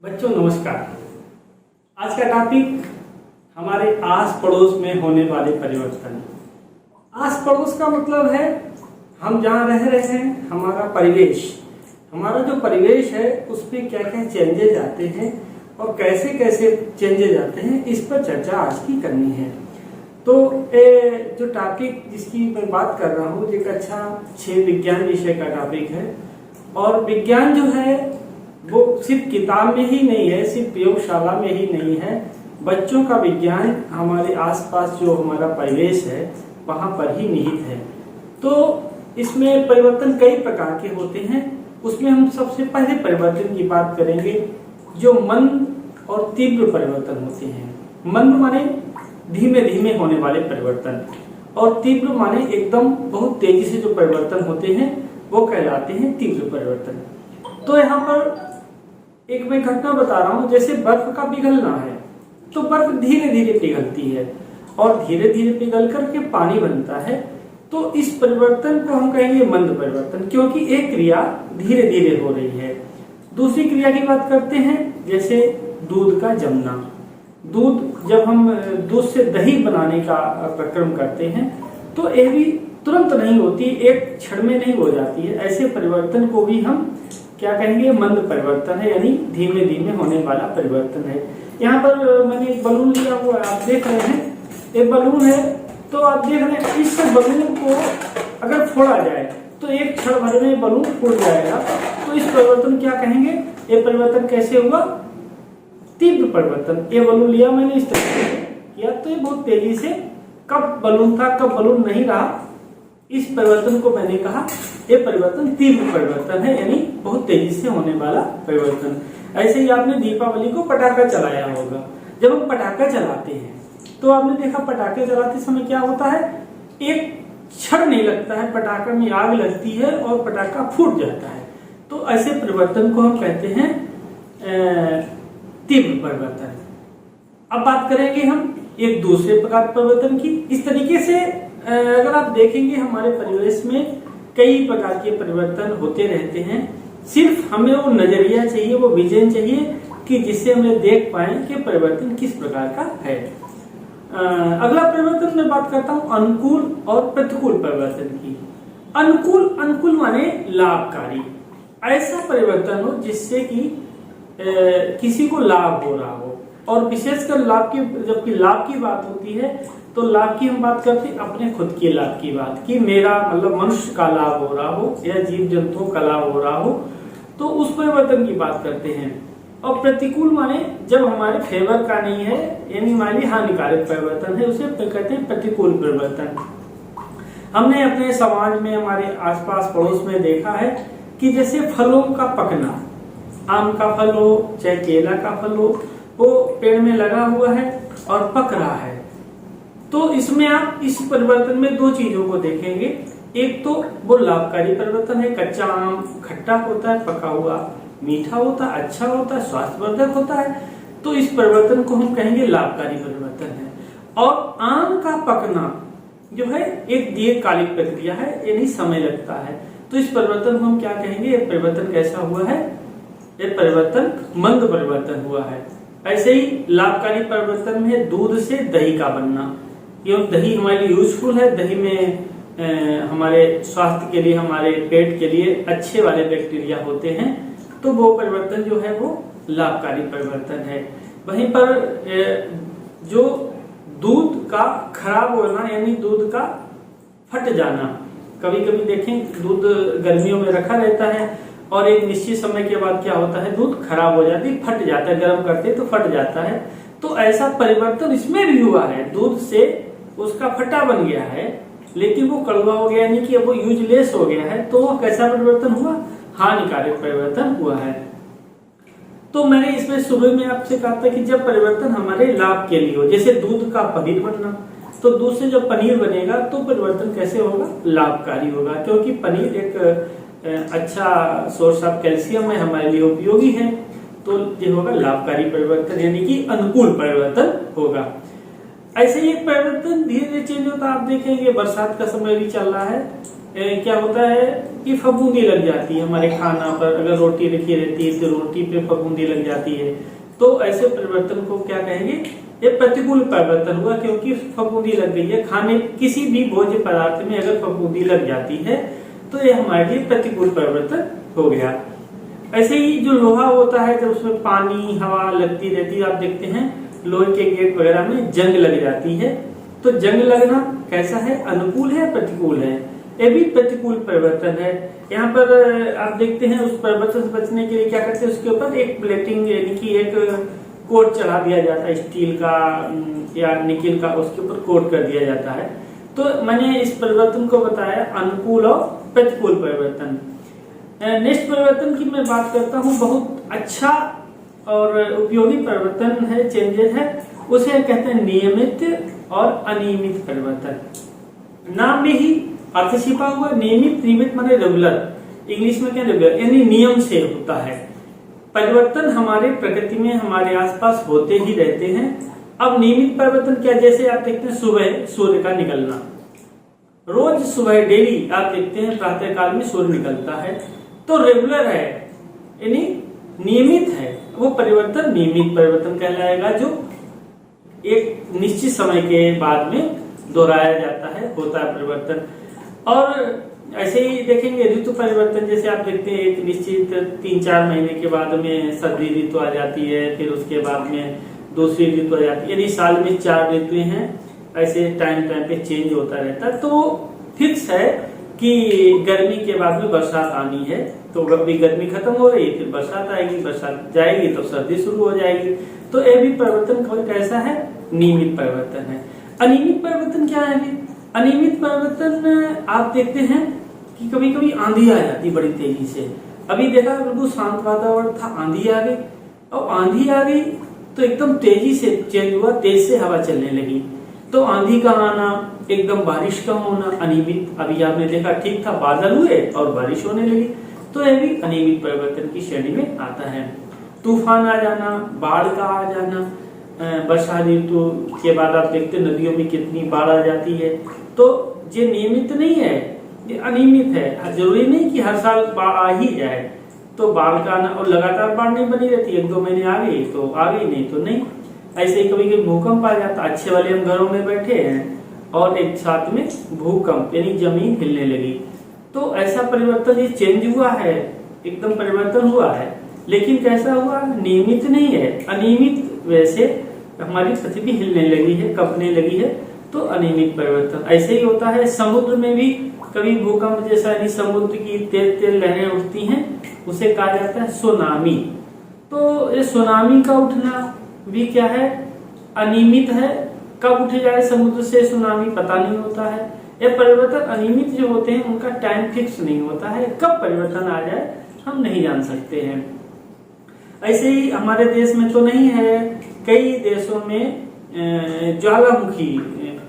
बच्चों नमस्कार। आज का टॉपिक हमारे आस पड़ोस में होने वाले परिवर्तन। आस पड़ोस का मतलब है हम जहाँ रह रहे हैं, हमारा परिवेश। हमारा जो परिवेश है उस पर क्या क्या चेंजेज आते हैं और कैसे कैसे चेंजेज आते हैं, इस पर चर्चा आज की करनी है। तो जो टॉपिक जिसकी मैं बात कर रहा हूँ, एक अच्छा 6 विज्ञान विषय का टॉपिक है। और विज्ञान जो है वो सिर्फ किताब में ही नहीं है, सिर्फ प्रयोगशाला में ही नहीं है। बच्चों का विज्ञान हमारे आसपास जो हमारा परिवेश है वहां पर ही निहित है। तो इसमें परिवर्तन कई प्रकार के होते हैं। उसमें हम सबसे पहले परिवर्तन की बात करेंगे जो मंद और तीव्र परिवर्तन होते हैं। मंद माने धीमे धीमे होने वाले परिवर्तन, और तीव्र माने एकदम बहुत तेजी से जो परिवर्तन होते हैं वो कहलाते हैं तीव्र परिवर्तन। तो यहाँ पर एक मैं घटना बता रहा हूँ। जैसे बर्फ का पिघलना है तो बर्फ धीरे धीरे पिघलती है और धीरे धीरे पिघल करके पानी बनता है। तो इस परिवर्तन को हम कहेंगे मंद परिवर्तन, क्योंकि एक क्रिया धीरे धीरे हो रही है। दूसरी क्रिया की बात करते हैं, जैसे दूध का जमना। दूध जब हम दूध से दही बनाने का प्रक्रम करते हैं तो ये भी तुरंत नहीं होती, एक क्षण में नहीं हो जाती है। ऐसे परिवर्तन को भी हम क्या कहेंगे, मंद परिवर्तन है, यानी धीमे धीमे होने वाला परिवर्तन है। यहाँ पर मैंने एक बलून लिया हुआ है, आप देख रहे हैं, एक बलून है। तो आप देख रहे हैं इस बलून को अगर फोड़ा जाए तो एक क्षण भर में बलून फूट जाएगा। तो इस परिवर्तन क्या कहेंगे, ये परिवर्तन कैसे हुआ, तीव्र परिवर्तन। ये बलून लिया मैंने, इस तरह से किया तो ये बहुत तेजी से, कब बलून था कब बलून नहीं रहा, इस परिवर्तन को मैंने कहा ये परिवर्तन तीव्र परिवर्तन है, यानी बहुत तेजी से होने वाला परिवर्तन। ऐसे ही आपने दीपावली को पटाखा चलाया होगा। जब हम पटाखा चलाते हैं तो आपने देखा पटाखे चलाते समय क्या होता है, एक क्षण नहीं लगता है, पटाखा में आग लगती है और पटाखा फूट जाता है। तो ऐसे परिवर्तन को हम कहते हैं तीव्र परिवर्तन। अब बात करेंगे हम एक दूसरे प्रकार परिवर्तन की। इस तरीके से अगर आप देखेंगे हमारे परिवेश में कई प्रकार के परिवर्तन होते रहते हैं। सिर्फ हमें वो नजरिया चाहिए, वो विजन चाहिए कि जिससे हमें देख पाए कि परिवर्तन किस प्रकार का है। अगला परिवर्तन मैं बात करता हूँ अनुकूल और प्रतिकूल परिवर्तन की। अनुकूल माने लाभकारी, ऐसा परिवर्तन हो जिससे कि किसी को लाभ हो रहा हो। और विशेषकर लाभ की, जबकि लाभ की बात होती है तो लाभ की हम बात करते हैं अपने खुद के लाभ की बात, कि मेरा मतलब मनुष्य का लाभ हो रहा हो या जीव जंतुओं का लाभ हो रहा हो, तो उस परिवर्तन की बात करते हैं। और प्रतिकूल माने जब हमारे फेवर का नहीं है, यानी हमारी हानिकारक परिवर्तन है, उसे कहते हैं प्रतिकूल परिवर्तन। हमने अपने समाज में, हमारे आसपास पड़ोस में देखा है कि जैसे फलों का पकना, आम का फल हो चाहे केला का फल हो, वो पेड़ में लगा हुआ है और पक रहा है। तो इसमें आप इस परिवर्तन में दो चीजों को देखेंगे। एक तो वो लाभकारी परिवर्तन है, कच्चा आम खट्टा होता है, पका हुआ मीठा होता है, अच्छा होता है, स्वास्थ्यवर्धक होता है। तो इस परिवर्तन को हम कहेंगे लाभकारी परिवर्तन है। और आम का पकना जो है एक दीर्घकालिक प्रक्रिया है, यानी समय लगता है। तो इस परिवर्तन को हम क्या कहेंगे, ये परिवर्तन कैसा हुआ है, ये परिवर्तन मंद परिवर्तन हुआ है। ऐसे ही लाभकारी परिवर्तन में दूध से दही का बनना, क्योंकि दही हमारे लिए यूजफुल है, दही में हमारे स्वास्थ्य के लिए, हमारे पेट के लिए अच्छे वाले बैक्टीरिया होते हैं। तो वो परिवर्तन जो है वो लाभकारी परिवर्तन है। वहीं पर जो दूध का खराब होना, यानी दूध का फट जाना, कभी कभी देखें दूध गर्मियों में रखा रहता है और एक निश्चित समय के बाद क्या होता है, दूध खराब हो जाती है, फट जाता है, गर्म करते तो फट जाता है। तो ऐसा परिवर्तन इसमें भी हुआ है, दूध से उसका फटा बन गया है लेकिन वो कड़वा हो गया, यानी कि अब वो यूजलेस हो गया है। तो वो कैसा परिवर्तन हुआ, हानिकारक परिवर्तन हुआ है। तो मैंने इसमें शुरू में आपसे कहा था कि जब परिवर्तन हमारे लाभ के लिए हो, जैसे दूध का पनीर बनना, तो दूध से जब पनीर बनेगा तो परिवर्तन कैसे होगा, लाभकारी होगा, क्योंकि पनीर एक अच्छा सोर्स ऑफ कैल्शियम है, हमारे लिए उपयोगी है। तो ये होगा लाभकारी परिवर्तन, यानी कि अनुकूल परिवर्तन होगा। ऐसे ही एक परिवर्तन धीरे धीरे चेंज होता है। आप देखेंगे बरसात का समय भी चल रहा है, क्या होता है कि फफूंदी लग जाती है हमारे खाना पर। अगर रोटी रखी रहती है तो रोटी पे फफूंदी लग जाती है, तो ऐसे परिवर्तन को क्या कहेंगे? ये प्रतिकूल परिवर्तन हुआ, क्योंकि फफूंदी लग गई है। खाने किसी भी भोज्य पदार्थ में अगर फफूंदी लग जाती है तो ये हमारे लिए प्रतिकूल परिवर्तन हो गया। ऐसे ही जो लोहा होता है, जब उसमें पानी हवा लगती रहती है, आप देखते हैं लोहे के गेट वगैरह में जंग लग जाती है, तो जंग लगना कैसा है? अनुकूल है, प्रतिकूल है? ये भी प्रतिकूल परिवर्तन है। यहाँ पर आप देखते हैं उस परिवर्तन से बचने के लिए क्या करते हैं, उसके ऊपर एक प्लेटिंग यानी कि एक कोट चढ़ा दिया जाता है, स्टील का या निकेल का, उसके ऊपर कोट कर दिया जाता है। तो मैंने इस परिवर्तन को बताया अनुकूल और प्रतिकूल परिवर्तन। नेक्स्ट परिवर्तन की मैं बात करता हूँ, बहुत अच्छा और उपयोगी परिवर्तन है, चेंजेस है, उसे कहते हैं नियमित और अनियमित परिवर्तन। नाम में ही अर्थ छिपा हुआ। नियमित, नियमित माने रेगुलर, इंग्लिश में क्या रेगुलर, यानी नियम से होता है। परिवर्तन हमारे प्रकृति में हमारे आसपास होते ही रहते हैं। अब नियमित परिवर्तन क्या? जैसे आप देखते हैं सुबह सूर्य का निकलना, रोज सुबह डेली आप देखते हैं प्रातः काल में सूर्य निकलता है, तो रेगुलर है यानी नियमित है। वो परिवर्तन नियमित परिवर्तन कहलाएगा, जो एक निश्चित समय के बाद में दोहराया जाता है, होता है परिवर्तन। और ऐसे ही देखेंगे ऋतु परिवर्तन, जैसे आप देखते हैं एक निश्चित 3-4 महीने के बाद में सर्दी ऋतु आ जाती है, फिर उसके बाद में दूसरी ऋतु आ जाती है, यानी साल में 4 ऋतुएं हैं। ऐसे टाइम टाइम पे चेंज होता रहता है। तो फिक्स है कि गर्मी के बाद में बरसात आनी है, तो अभी गर्मी खत्म हो रही है, फिर बरसात आएगी, बरसात जाएगी तो सर्दी शुरू हो जाएगी। तो ये भी परिवर्तन कैसा है? नियमित परिवर्तन है। अनियमित परिवर्तन क्या है? अनियमित परिवर्तन आप देखते हैं कि कभी कभी आंधी आ जाती बड़ी तेजी से। अभी देखा बिल्कुल शांत वातावरण था, आंधी आ गई, और आंधी आ गई तो एकदम तेजी से चेंज हुआ, तेज से हवा चलने लगी, तो आंधी का आना, एकदम बारिश का होना अनियमित। अभी आपने देखा ठीक था, बादल हुए और बारिश होने लगी, तो यह भी अनियमित परिवर्तन की श्रेणी में आता है। तूफान आ जाना, बाढ़ का आ जाना, वर्षा ऋतु के बाद आप देखते नदियों में कितनी बाढ़ आ जाती है, तो ये नियमित नहीं है, ये अनियमित है। जरूरी नहीं कि हर साल बाढ़ आ ही जाए, तो बाढ़ का आना, और लगातार बाढ़ नहीं बनी रहती, 1-2 महीने आ गई तो आ गई, नहीं तो नहीं। ऐसे ही कभी कभी भूकंप आ जाता, अच्छे वाले हम घरों में बैठे हैं और एक साथ में भूकंप यानी जमीन हिलने लगी, तो ऐसा परिवर्तन ये चेंज हुआ है, एकदम परिवर्तन हुआ है, लेकिन कैसा हुआ? नियमित नहीं है, अनियमित। वैसे हमारी पृथ्वी हिलने लगी है, कंपने लगी है, तो अनियमित परिवर्तन ऐसे ही होता है। समुद्र में भी कभी भूकंप जैसा यानी समुद्र की तेज तेज लहरें उठती हैं, उसे कहा जाता है सुनामी। तो ये सुनामी का उठना भी क्या है? अनियमित है। कब उठ जाए समुद्र से सुनामी पता नहीं होता है। ये परिवर्तन अनियमित जो होते हैं उनका टाइम फिक्स नहीं होता है, कब परिवर्तन आ जाए हम नहीं जान सकते हैं। ऐसे ही हमारे देश में तो नहीं है, कई देशों में ज्वालामुखी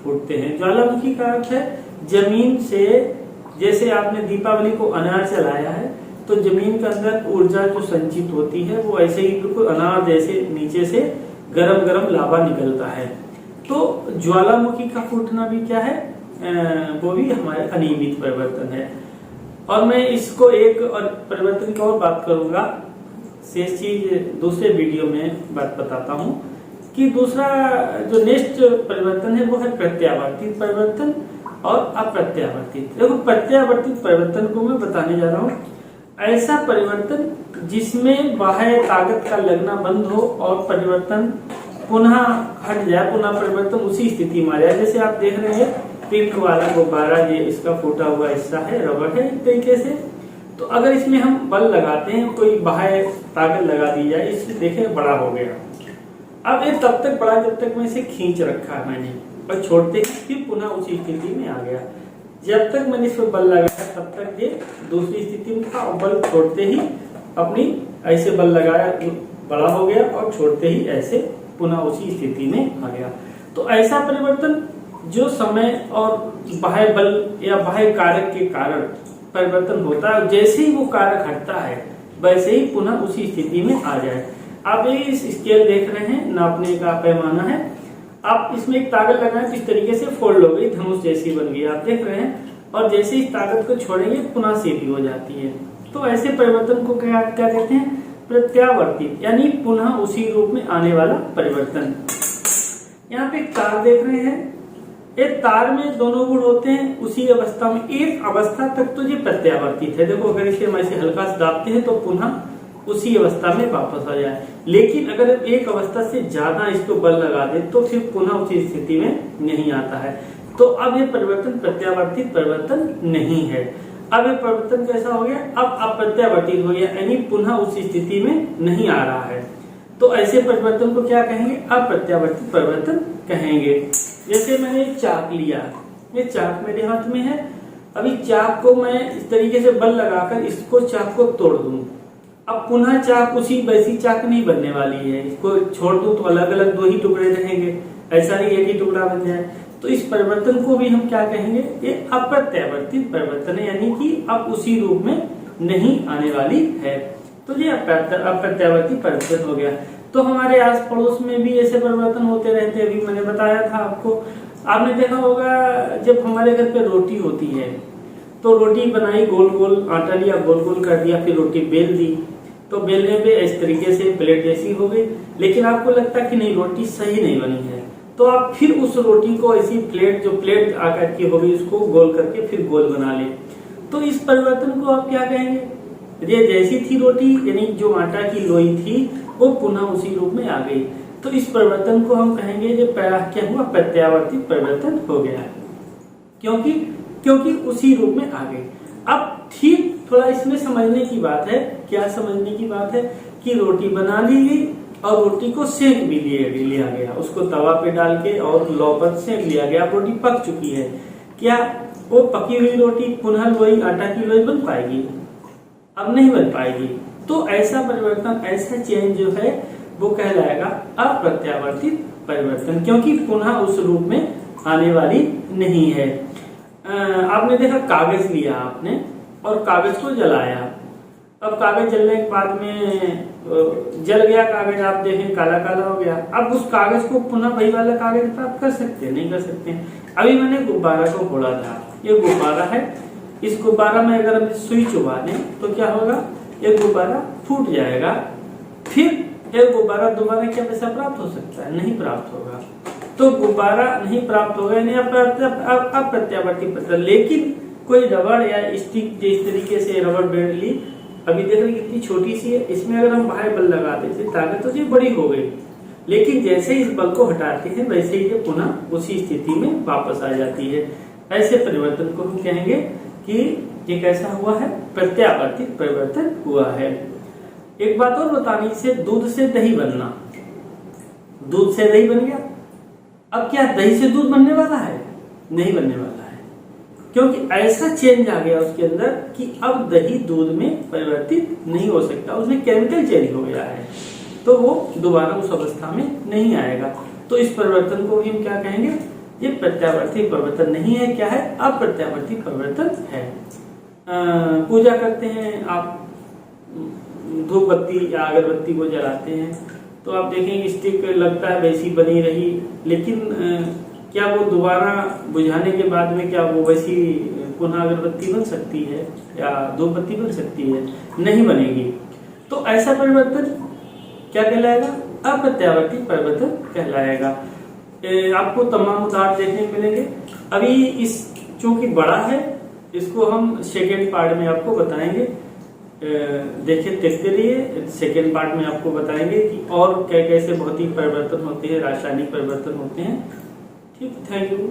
फूटते हैं। ज्वालामुखी का अर्थ है जमीन से, जैसे आपने दीपावली को अनार जलाया है, तो जमीन के अंदर ऊर्जा जो संचित होती है वो ऐसे ही बिल्कुल अनार जैसे नीचे से गरम गरम लावा निकलता है। तो ज्वालामुखी का फूटना भी क्या है? वो भी हमारे अनियमित परिवर्तन है। और मैं इसको एक और परिवर्तन की और बात करूंगा, शेष चीज दूसरे वीडियो में बात बताता हूँ कि दूसरा जो नेक्स्ट परिवर्तन है वो है प्रत्यावर्तित परिवर्तन और अप्रत्यावर्तित। देखो प्रत्यावर्तित परिवर्तन को मैं बताने जा रहा हूँ, ऐसा परिवर्तन जिसमें बाह्य ताकत का लगना बंद हो और परिवर्तन पुनः हट जाए, पुनः परिवर्तन उसी स्थिति में आ जाए। जैसे आप देख रहे हैं पिंक वाला गुब्बारा, ये इसका फूटा हुआ हिस्सा है, रबड़ है एक तरीके से। तो अगर इसमें हम बल लगाते हैं, कोई बाह्य ताकत लगा दी जाए, इससे देखें बड़ा हो गया। अब ये तब तक बड़ा जब तक मैं इसे खींच रखा है मैंने, और छोड़ते ही फिर पुनः उसी स्थिति में आ गया। जब तक मैंने इस पर बल लगाया तब तक ये दूसरी स्थिति में था, और बल छोड़ते ही अपनी ऐसे बल लगाया, बड़ा हो गया, और छोड़ते ही ऐसे पुनः उसी स्थिति में आ गया। तो ऐसा परिवर्तन जो समय और बाह्य बल या बाह्य कारक के कारण परिवर्तन होता है, जैसे ही वो कारक हटता है वैसे ही पुनः उसी स्थिति में आ जाए। आप ये इस स्केल देख रहे हैं, नापने का पैमाना है। आप इसमें एक ताकत लगाएं तो इस तरीके से फोल्ड हो गई, धनुष जैसी बन गई, आप देख रहे हैं। और जैसे इस ताकत को छोड़ेंगे पुनः सीधी हो जाती है। तो ऐसे परिवर्तन को क्या कहते हैं? प्रत्यावर्तित, यानी पुनः उसी रूप में आने वाला परिवर्तन। यहाँ पे एक तार देख रहे हैं, एक तार में दोनों गुण होते हैं उसी अवस्था में, एक अवस्था तक तो ये प्रत्यावर्तित है। देखो अगर इसे हम ऐसे हल्का से दाबते हैं तो पुनः उसी अवस्था में वापस आ जाए, लेकिन अगर एक अवस्था से ज्यादा इसको बल लगा दे तो फिर पुनः उसी स्थिति में नहीं आता है। तो अब ये परिवर्तन प्रत्यावर्तित परिवर्तन नहीं है। अब ये परिवर्तन कैसा हो गया? अब अप्रत्यावर्तित हो गया, यानी पुनः उसी स्थिति में नहीं आ रहा है। तो ऐसे परिवर्तन को क्या कहेंगे? अप्रत्यावर्तित परिवर्तन कहेंगे। जैसे मैंने चाक लिया, ये चाक मेरे हाथ में है, अभी चाक को मैं इस तरीके से बल लगाकर इसको चाक को तोड़ दूं, अब पुनः चाक उसी वैसी चाक नहीं बनने वाली है। इसको छोड़ दूं तो अलग अलग दो ही टुकड़े रहेंगे, ऐसा नहीं एक ही टुकड़ा बन जाए। तो इस परिवर्तन को भी हम क्या कहेंगे? ये अप्रत्यावर्तित परिवर्तन है, यानी कि अब उसी रूप में नहीं आने वाली है। तो ये अप्रत्यावर्तित परिवर्तन हो गया। तो हमारे आस पड़ोस में भी ऐसे परिवर्तन होते रहते हैं। अभी मैंने बताया था आपको, आपने देखा होगा जब हमारे घर पे रोटी होती है तो रोटी बनाई, गोल गोल आटा लिया, गोल गोल कर दिया, फिर रोटी बेल दी, तो बेलने पे इस तरीके से प्लेट जैसी हो गई, लेकिन आपको लगता कि नहीं रोटी सही नहीं बनी है, तो आप फिर उस रोटी को ऐसी प्लेट जो प्लेट आकार की होगी उसको गोल करके फिर गोल बना ले। तो इस परिवर्तन को आप क्या कहेंगे? ये जैसी थी रोटी, यानी जो आटा की लोई थी वो पुनः उसी रूप में आ गई। तो इस परिवर्तन को हम कहेंगे ये क्या हुआ? प्रत्यावर्तित परिवर्तन हो गया, क्योंकि उसी रूप में आ गई। अब ठीक थोड़ा इसमें समझने की बात है। क्या समझने की बात है? कि रोटी बना ली गई और रोटी को सेक भी लिया गया, उसको तवा पे डाल के और लौ पर सेक लिया गया। अब रोटी पक चुकी है, क्या वो पकी हुई रोटी पुनः लोई आटा की लोई बन पाएगी? अब नहीं बन पाएगी। तो ऐसा परिवर्तन, ऐसा चेंज जो है वो कहलाएगा अप्रत्यावर्तित परिवर्तन, क्योंकि पुनः उस रूप में आने वाली नहीं है। आपने देखा कागज लिया आपने और कागज को जलाया, अब कागज जलने के बाद में जल गया कागज, आप देखें काला काला हो गया। अब उस कागज को पुनः वही वाला कागज प्राप्त कर सकते हैं? नहीं कर सकते हैं। अभी मैंने गुब्बारा को फोड़ा था, ये गुब्बारा है, इस गुब्बारा में अगर हम सुई चुभा दें तो क्या होगा? ये गुब्बारा फूट जाएगा। फिर ये गुब्बारा दोबारा क्या वैसा प्राप्त हो सकता है? नहीं प्राप्त होगा। तो गुब्बारा नहीं प्राप्त होगा, यानी अप्रत्यावर्तित परिवर्तन। लेकिन कोई रबड़ या स्टिक जिस तरीके से रबड़ बैंड ली, अभी देख रहे कितनी छोटी सी है, इसमें अगर हम बाहर बल लगाते थे ताकत तो ये बड़ी हो गई, लेकिन जैसे इस बल को हटाते हैं वैसे ही ये पुनः उसी स्थिति में वापस आ जाती है। ऐसे परिवर्तन को हम कहेंगे कि ये कैसा हुआ है? प्रत्यावर्तित परिवर्तन हुआ है। एक बात और बतानी, से दूध से दही बनना, दूध से दही बन गया। अब क्या दही से दूध बनने वाला है? नहीं बनने वाला है, क्योंकि ऐसा चेंज आ गया उसके अंदर कि अब दही दूध में परिवर्तित नहीं हो सकता, उसमें केमिकल चेंज हो गया है, तो वो दोबारा उस अवस्था में नहीं आएगा। तो इस परिवर्तन को भी हम क्या कहेंगे? ये प्रत्यावर्तित परिवर्तन नहीं है। क्या है? अप्रत्यावर्तित परिवर्तन है। पूजा करते हैं आप, धूप बत्ती या अगरबत्ती को जलाते हैं तो आप देखेंगे स्टिक लगता है वैसी बनी रही, लेकिन क्या वो दोबारा बुझाने के बाद में क्या वो वैसी पुनः अगरबत्ती बन सकती है या धूप बत्ती बन सकती है? नहीं बनेगी। तो ऐसा परिवर्तन क्या कहलाएगा? अप्रत्यावर्तित परिवर्तन कहलाएगा। आपको तमाम उदाहरण देखने को मिलेंगे। अभी इस चूंकि बड़ा है, इसको हम सेकेंड पार्ट में आपको बताएंगे। देखते रहिए, सेकेंड पार्ट में आपको बताएंगे कि और क्या कैसे भौतिक परिवर्तन होते हैं, रासायनिक परिवर्तन होते हैं। ठीक, थैंक यू।